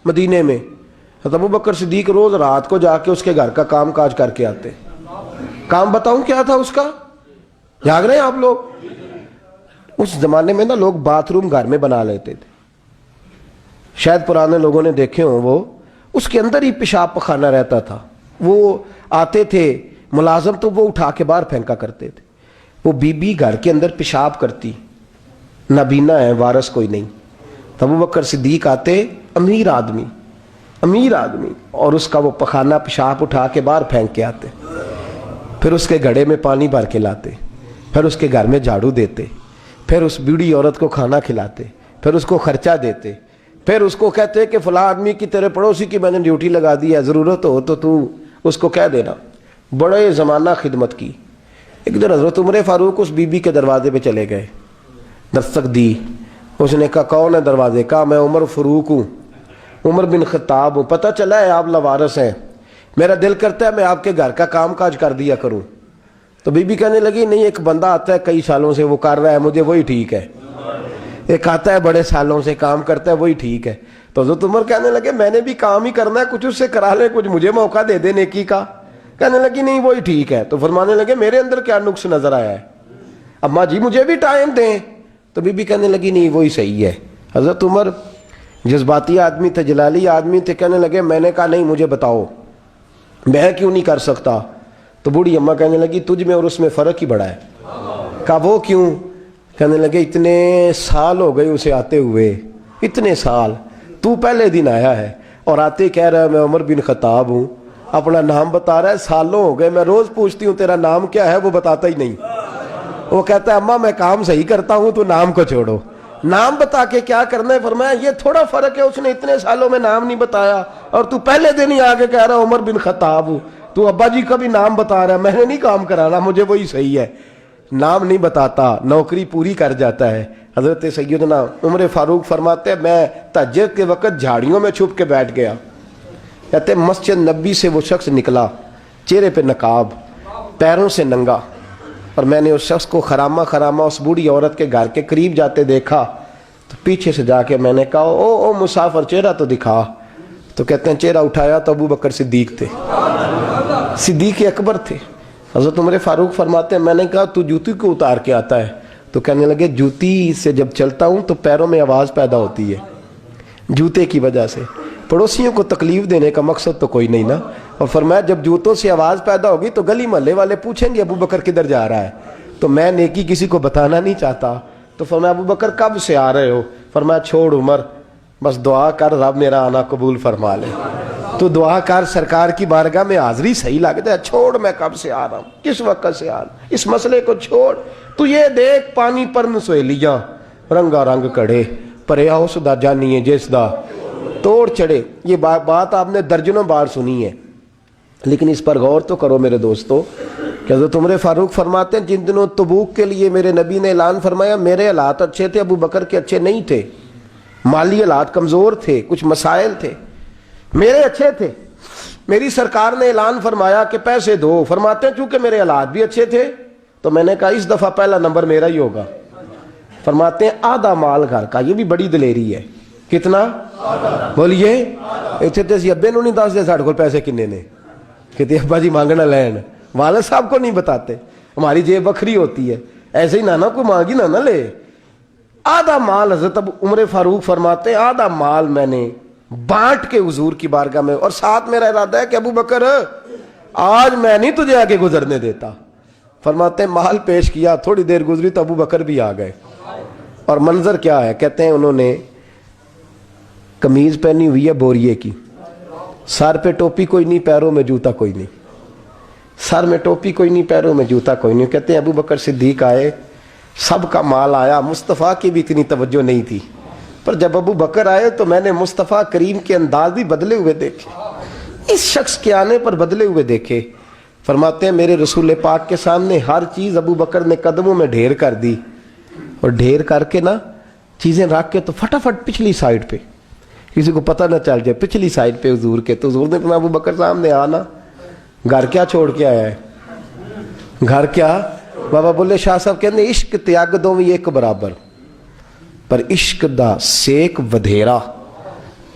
مدینے میں. حضرت ابو بکر صدیق روز رات کو جا کے اس کے گھر کا کام کاج کر کے آتے. کام بتاؤں کیا تھا اس کا؟ جاگ رہے ہیں آپ لوگ؟ اس زمانے میں نا لوگ باتھ روم گھر میں بنا لیتے تھے. شاید پرانے لوگوں نے دیکھے ہوں, وہ اس کے اندر ہی پیشاب پخانہ رہتا تھا. وہ آتے تھے ملازم تو وہ اٹھا کے باہر پھینکا کرتے تھے. وہ بی بی گھر کے اندر پیشاب کرتی, نابینا ہے, وارث کوئی نہیں. ابو بکر صدیق آتے, امیر آدمی, اور اس کا وہ پخانہ پیشاب اٹھا کے باہر پھینک کے آتے. پھر اس کے گھڑے میں پانی بھر کے لاتے, پھر اس کے گھر میں جھاڑو دیتے, پھر اس بوڑھی عورت کو کھانا کھلاتے, پھر اس کو خرچہ دیتے, پھر اس کو کہتے کہ فلاں آدمی کی تیرے پڑوسی کی میں نے ڈیوٹی لگا دی ہے, ضرورت ہو تو اس کو کہہ دینا. بڑے زمانہ خدمت کی. ایک دن حضرت عمر فاروق اس بی بی کے دروازے پہ چلے گئے, دستک دی. اس نے کہا کون ہے دروازے؟ کہا میں عمر فاروق ہوں, عمر بن خطاب ہوں. پتہ چلا ہے آپ لوارث ہیں, میرا دل کرتا ہے میں آپ کے گھر کا کام کاج کر دیا کروں. تو بی بی کہنے لگی نہیں, ایک بندہ آتا ہے کئی سالوں سے وہ کر رہا ہے, مجھے وہی ٹھیک ہے. ایک آتا ہے بڑے سالوں سے کام کرتا ہے, وہی ٹھیک ہے. تو حضرت عمر کہنے لگے میں نے بھی کام ہی کرنا ہے, کچھ اس سے کرا لیں, کچھ مجھے موقع دے دے نیکی کا. کہنے لگی نہیں وہی ٹھیک ہے. تو فرمانے لگے میرے اندر کیا نقص نظر آیا ہے؟ اماں جی مجھے بھی ٹائم دیں. تو بی بی کہنے لگی نہیں وہی صحیح ہے. حضرت عمر جذباتی آدمی تھے, جلالی آدمی تھے, کہنے لگے میں نے کہا نہیں مجھے بتاؤ میں کیوں نہیں کر سکتا. تو بوڑھی اماں کہنے لگی تجھ میں اور اس میں فرق ہی بڑا ہے. کہا وہ کیوں؟ کہنے لگے اتنے سال ہو گئے اسے آتے ہوئے, اتنے سال. تو پہلے دن آیا ہے اور آتے کہہ رہا ہے میں عمر بن خطاب ہوں, اپنا نام بتا رہا ہے. سالوں ہو گئے, میں روز پوچھتی ہوں تیرا نام کیا ہے, وہ بتاتا ہی نہیں. وہ کہتا ہے اماں میں کام صحیح کرتا ہوں, تو نام کو چھوڑو, نام بتا کے کیا کرنا ہے. فرمایا یہ تھوڑا فرق ہے, اس نے اتنے سالوں میں نام نہیں بتایا اور تو پہلے دن ہی آگے کہہ رہا عمر بن خطاب ہوں. تو ابا جی کا بھی نام بتا رہا ہے, میں نے نہیں کام کرانا, مجھے وہی صحیح ہے. نام نہیں بتاتا, نوکری پوری کر جاتا ہے. حضرت سیدنا عمر فاروق فرماتے ہیں میں تہجد کے وقت جھاڑیوں میں چھپ کے بیٹھ گیا. کہتے مسجد نبی سے وہ شخص نکلا, چہرے پہ نقاب, پیروں سے ننگا, اور میں نے اس شخص کو خرامہ اس بوڑھی عورت کے گھر کے قریب جاتے دیکھا. تو پیچھے سے جا کے میں نے کہا او مسافر چہرہ تو دکھا. تو کہتے ہیں چہرہ اٹھایا تو ابو بکر صدیق تھے, صدیق اکبر تھے. حضرت عمر فاروق فرماتے ہیں میں نے کہا تو جوتی کو اتار کے آتا ہے؟ تو کہنے لگے جوتی سے جب چلتا ہوں تو پیروں میں آواز پیدا ہوتی ہے, جوتے کی وجہ سے. پڑوسیوں کو تکلیف دینے کا مقصد تو کوئی نہیں نا. اور فرمایا جب جوتوں سے آواز پیدا ہوگی تو گلی محلے والے پوچھیں گے ابو بکر کدھر جا رہا ہے, تو میں نیکی کسی کو بتانا نہیں چاہتا. تو فرمایا ابو بکر کب سے آ رہے ہو؟ فرمایا چھوڑ عمر, بس دعا کر رب میرا آنا قبول فرما لے. تو دعا کر سرکار کی بارگاہ میں حاضری صحیح لگتا ہے. چھوڑ میں کب سے آ رہا ہوں, کس وقت سے آ رہا ہوں, اس مسئلے کو چھوڑ. تو یہ دیکھ پانی پر نسویلیاں رنگا رنگ کڑے, پریا اس دا جانیے جس دا توڑ چڑھے. یہ بات آپ نے درجنوں بار سنی ہے, لیکن اس پر غور تو کرو میرے دوستو. کہ حضرت عمر فاروق فرماتے ہیں جن دنوں تبوک کے لیے میرے نبی نے اعلان فرمایا میرے حالات اچھے تھے, ابو بکر کے اچھے نہیں تھے, مالی حالات کمزور تھے, کچھ مسائل تھے, میرے اچھے تھے. میری سرکار نے اعلان فرمایا کہ پیسے دو. فرماتے ہیں چونکہ میرے حالات بھی اچھے تھے تو میں نے کہا اس دفعہ پہلا نمبر میرا ہی ہوگا. فرماتے ہیں آدھا مال گھر کا, یہ بھی بڑی دلیری ہے. کتنا؟ بولیے. اتنے تو اسی ابے نو نہیں دس دے ساڑھے کو پیسے کنے نے, کہتے ابا جی مانگنا لین, والد صاحب کو نہیں بتاتے, ہماری جیب بکھری ہوتی ہے, ایسے ہی نانا کو مانگی نہ لے. آدھا مال حضرت عمر فاروق فرماتے ہیں آدھا مال میں نے بانٹ کے حضور کی بارگاہ میں, اور ساتھ میرا ارادہ ہے کہ ابو بکر آج میں نہیں تجھے آگے گزرنے دیتا. فرماتے ہیں مال پیش کیا, تھوڑی دیر گزری تو ابو بکر بھی آ گئے. اور منظر کیا ہے؟ کہتے ہیں انہوں نے قمیض پہنی ہوئی ہے بوریے کی, سر پہ ٹوپی کوئی نہیں, پیروں میں جوتا کوئی نہیں, سر میں ٹوپی کوئی نہیں, پیروں میں جوتا کوئی نہیں. کہتے ہیں ابو بکر صدیق آئے, سب کا مال آیا, مصطفیٰ کی بھی اتنی توجہ نہیں تھی, پر جب ابو بکر آئے تو میں نے مصطفیٰ کریم کے انداز بھی بدلے ہوئے دیکھے, اس شخص کے آنے پر بدلے ہوئے دیکھے. فرماتے ہیں میرے رسول پاک کے سامنے ہر چیز ابو بکر نے قدموں میں ڈھیر کر دی, اور ڈھیر کر کے نا چیزیں رکھ کے تو فٹافٹ پچھلی سائڈ پہ, کسی کو پتہ نہ چل جائے, پچھلی سائڈ پہ حضور کے. تو حضور نے فرمایا ابو بکر سامنے آنا, گھر کیا چھوڑ کے آیا ہے, گھر کیا. بابا بولے شاہ صاحب کہتے ہیں عشق تیاگ دو ایک برابر, پر عشق دا سیک ودھیرا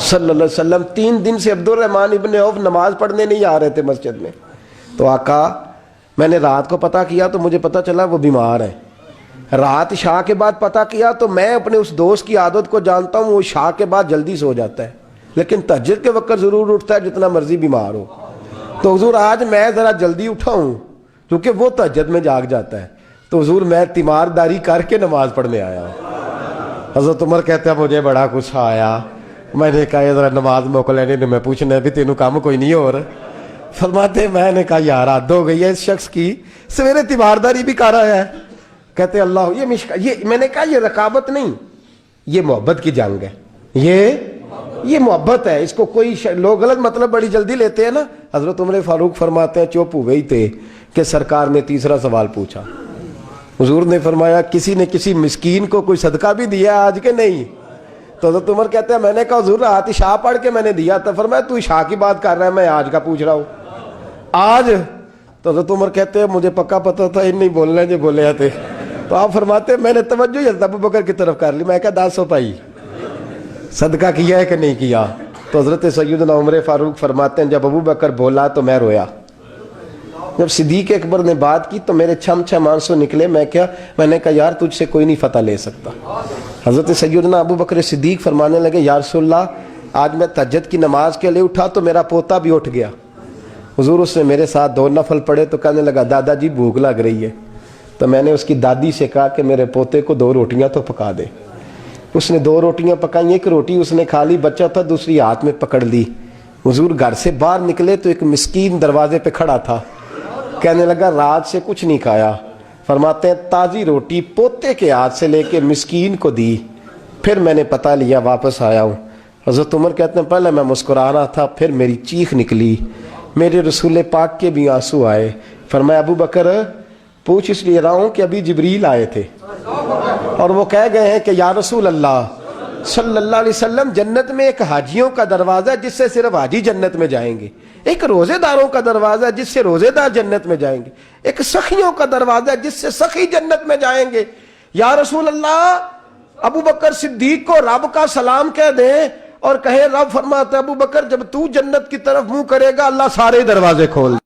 صلی اللہ علیہ وسلم 3 دن سے عبد الرحمن ابن عوف نماز پڑھنے نہیں آ رہے تھے مسجد میں. تو آقا میں نے رات کو پتہ کیا تو مجھے پتہ چلا وہ بیمار ہیں. رات عشاء کے بعد پتہ کیا تو میں اپنے اس دوست کی عادت کو جانتا ہوں, وہ عشاء کے بعد جلدی سو جاتا ہے لیکن تہجد کے وقت ضرور اٹھتا ہے جتنا مرضی بیمار ہو. تو حضور آج میں ذرا جلدی اٹھا ہوں کیونکہ وہ تہجد میں جاگ جاتا ہے, تو حضور میں تیمارداری کر کے نماز پڑھنے آیا ہوں. حضرت عمر کہتے ہیں مجھے بڑا غصہ آیا, میں نے کہا یہ ذرا نماز موقع لینے نے میں پوچھنا ہے بھی تینوں کام کوئی نہیں ہو رہا. فرماتے میں نے کہا یار حد ہو گئی ہے اس شخص کی, سویرے تیمارداری بھی کر رہا ہے. کہتے اللہ یہ میں نے کہا یہ رقابت نہیں, یہ محبت کی جنگ ہے, یہ محبت ہے, اس کو کوئی لوگ غلط مطلب بڑی جلدی لیتے ہیں نا. حضرت عمر فاروق فرماتے ہیں چپ ہو گئی تھے کہ سرکار نے تیسرا سوال پوچھا. حضور نے فرمایا کسی نے کسی مسکین کو کوئی صدقہ بھی دیا آج کے نہیں؟ تو حضرت عمر کہتے ہیں میں نے کہا حضور رات عشاء پڑھ کے میں نے دیا تھا. فرمایا تو عشاء کی بات کر رہا ہے, میں آج کا پوچھ رہا ہوں. آج تو حضرت عمر کہتے ہیں مجھے پکا پتا تھا ان نہیں بولنا جو بولے تھے. تو آپ فرماتے ہیں میں نے توجہ حضرت ابو بکر کی طرف کر لی. میں کہا 10 روپے صدقہ کیا ہے کہ نہیں کیا؟ تو حضرت سیدنا عمر فاروق فرماتے ہیں جب ابو بکر بولا تو میں رویا. جب صدیق اکبر نے بات کی تو میرے چھم آنسو نکلے. میں نے کہا یار تجھ سے کوئی نہیں فتح لے سکتا. حضرت سیدنا ابو بکر صدیق فرمانے لگے یا رسول اللہ آج میں تہجد کی نماز کے لیے اٹھا تو میرا پوتا بھی اٹھ گیا. حضور اس نے میرے ساتھ 2 نفل پڑھے تو کہنے لگا دادا جی بھوک لگ رہی ہے. تو میں نے اس کی دادی سے کہا کہ میرے پوتے کو 2 روٹیاں تو پکا دے. اس نے 2 روٹیاں پکائیں, 1 روٹی اس نے کھا لی, بچہ تھا, دوسری ہاتھ میں پکڑ لی. حضور گھر سے باہر نکلے تو ایک مسکین دروازے پہ کھڑا تھا, کہنے لگا رات سے کچھ نہیں کھایا. فرماتے ہیں تازی روٹی پوتے کے ہاتھ سے لے کے مسکین کو دی, پھر میں نے پتہ لیا واپس آیا ہوں. حضرت عمر کہتے ہیں پہلے میں مسکرا رہا تھا, پھر میری چیخ نکلی, میرے رسول پاک کے بھی آنسو آئے. فرمایا ابو بکر پوچھ اس لیے رہا ہوں کہ ابھی جبریل آئے تھے اور وہ کہہ گئے ہیں کہ یا رسول اللہ صلی اللہ علیہ وسلم جنت میں ایک حاجیوں کا دروازہ ہے جس سے صرف حاجی جنت میں جائیں گے, ایک روزے داروں کا دروازہ ہے جس سے روزے دار جنت میں جائیں گے, ایک سخیوں کا دروازہ ہے جس سے سخی جنت میں جائیں گے. یا رسول اللہ ابو بکر صدیق کو رب کا سلام کہہ دیں اور کہے رب فرماتا ہے ابو بکر جب تو جنت کی طرف منہ کرے گا اللہ سارے دروازے کھول.